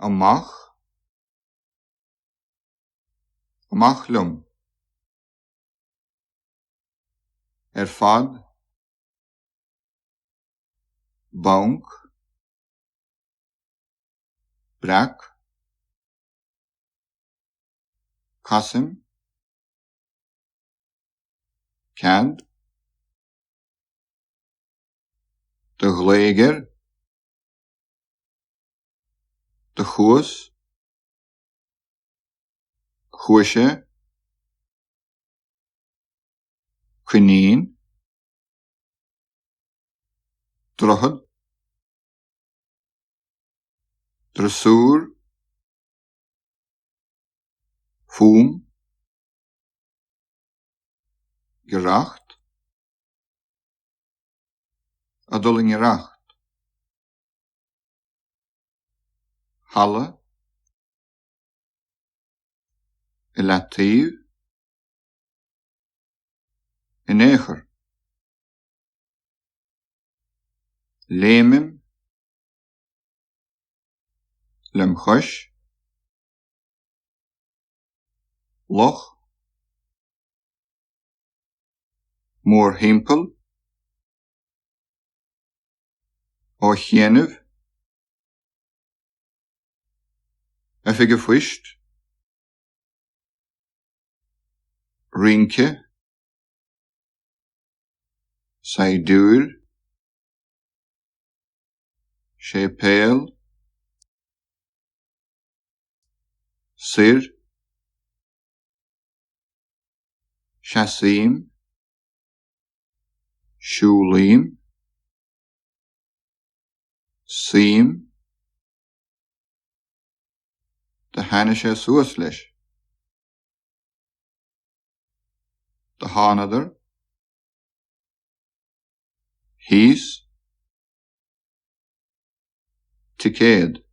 amach, amachlum, fad, bank, brak, kasim, cad, de gléiger, de chús, chúise, cuineen, drochad, drasúr, fúm, geracht, adulling geracht, halle, elatief, eneger, lemim, lemchosh, loch, moorhimpel, ochéanamh, effigefuist, rinke, saidur, shepel, sir, shasim, shulim, sim, de hanishe suaslish, de hanader, his, tiked,